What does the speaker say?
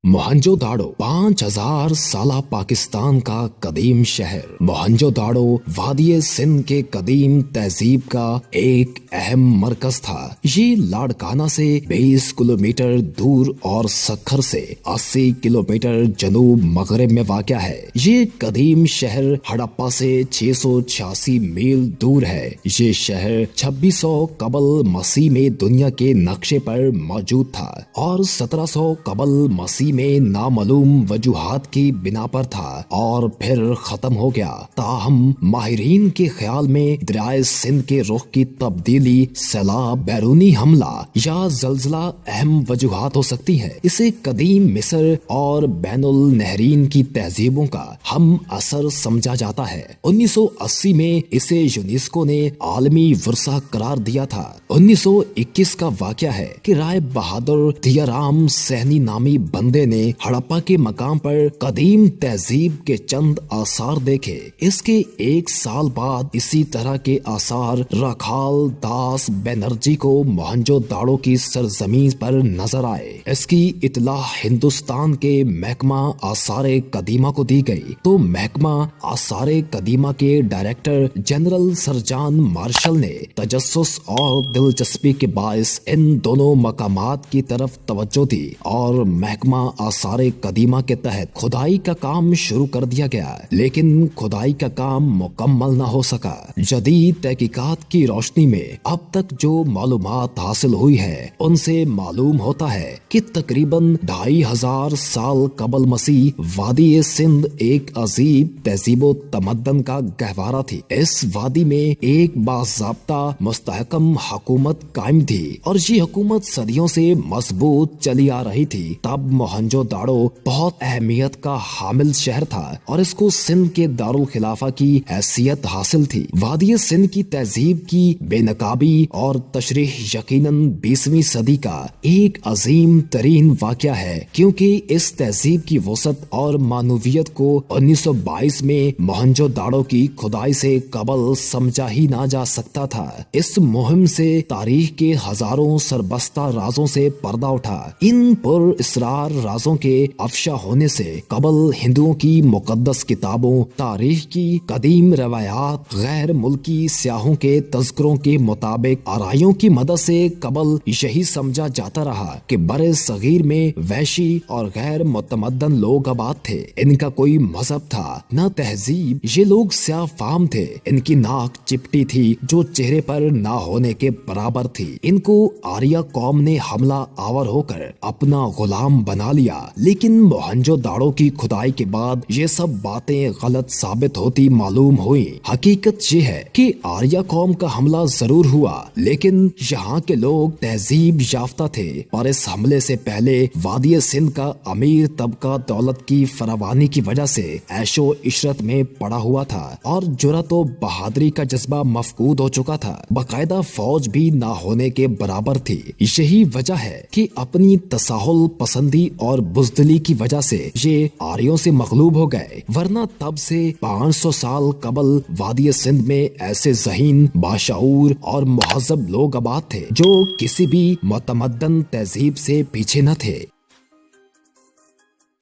मोहनजो दाड़ो 5000 साला पाकिस्तान का कदीम शहर। मोहनजो दाड़ो वादिये सिंध के कदीम तहजीब का एक अहम मरकज था। ये लाड़काना से 20 किलोमीटर दूर और सक्खर से 80 किलोमीटर जनूब मगरब में वाक़या है। ये कदीम शहर हड़प्पा से 686 मील दूर है। ये शहर 2600 कबल मसीह में दुनिया के नक्शे पर मौजूद था और 1700 कबल मसीह में नामालूम वजूहात की बिना पर था और फिर खत्म हो गया। ताहम माहिरीन के ख्याल में दरियाए सिंध के रुख की तब्दीली, सैलाब, बैरूनी हमला या जलजला अहम वजूहात हो सकती है। इसे कदीम मिस्र और बैनुल नहरीन की तहजीबों का हम असर समझा जाता है। 1980 में इसे यूनेस्को ने आलमी वर्सा करार दिया था। 1921 का वाक़या है कि राय बहादुर दियाराम सहनी नामी बंदे ने हड़प्पा के मकाम पर कदीम तहजीब के चंद आसार देखे। इसके एक साल बाद इसी तरह के आसार रखाल दास बनर्जी को मोहनजो दाड़ो की सरजमीन पर नजर आए। इसकी इतला हिंदुस्तान के महकमा आसारे कदीमा को दी गई तो महकमा आसारे कदीमा के डायरेक्टर जनरल सरजान मार्शल ने तजस्सुस और दिलचस्पी के बायस इन दोनों मकामात की तरफ तवज्जो दी और महकमा आसारे कदीमा के तहत खुदाई का काम शुरू कर दिया गया, लेकिन खुदाई का काम मुकम्मल न हो सका। जदीद तहकीकात की रोशनी में अब तक जो मालूमात हासिल हुई है उनसे मालूम होता है कि तकरीबन 2500 साल कबल मसीह वादी सिंध एक अजीब तहजीबो तमद्दन का गहवारा थी। इस वादी में एक बाज़ाब्ता मुस्तहकम हुकूमत कायम थी और ये हुकूमत सदियों से मजबूत चली आ रही थी। तब मोहनजो दाड़ो बहुत अहमियत का हामिल शहर था और इसको सिंध के दारुल खिलाफा की हैसियत हासिल थी। वादी सिंध की तहजीब की बेनकाबी और तशरीह यकीनन 20वीं सदी का एक अजीम तरीन वाक़या है, क्योंकि इस तहजीब की वसत और मानवियत को 1922 में मोहनजो दाड़ो की खुदाई से कबल समझा ही ना जा सकता था। इस मुहिम से तारीख के हजारों सरबस्ता राजों से पर्दा उठा। इन पर इसरार राजों के अफशा होने से कबल हिंदुओं की मुकद्दस किताबों, तारीख की कदीम रवायात, गैर मुल्की स्याहों के तज़किरों के मुताबिक आराइयों की मदद से कबल यही समझा जाता रहा कि बरे सगीर में वैशी और गैर मुतमद्दन लोग आबाद थे। इनका कोई मजहब था न तहजीब। ये लोग स्याह फाम थे। इनकी नाक चिपटी थी जो चेहरे पर ना होने के बराबर थी। इनको आर्या कौम ने हमला आवर होकर अपना गुलाम बना लिया, लेकिन मोहनजो दाड़ो की खुदाई के बाद ये सब बातें गलत साबित होती मालूम हुई। हकीकत ये है कि आर्या कौम का हमला जरूर हुआ, लेकिन यहाँ के लोग तहजीब याफ्ता थे और इस हमले से पहले वादी सिंध का अमीर तबका दौलत की फरावानी की वजह से ऐशो इशरत में पड़ा हुआ था और जुर्रत और बहादुरी का जज्बा मफकूद हो चुका था। बाकायदा फौज भी ना होने के बराबर थी। यही वजह है कि अपनी तसाहुल पसंदी और बुज़दिली की वजह से ये आर्यों से मगलूब हो गए, वरना तब से 500 साल कबल वादी सिंध में ऐसे ज़हीन, बाशऊर और मुहज़्ज़ब लोग आबाद थे जो किसी भी मुतमद्दन तहजीब से पीछे न थे।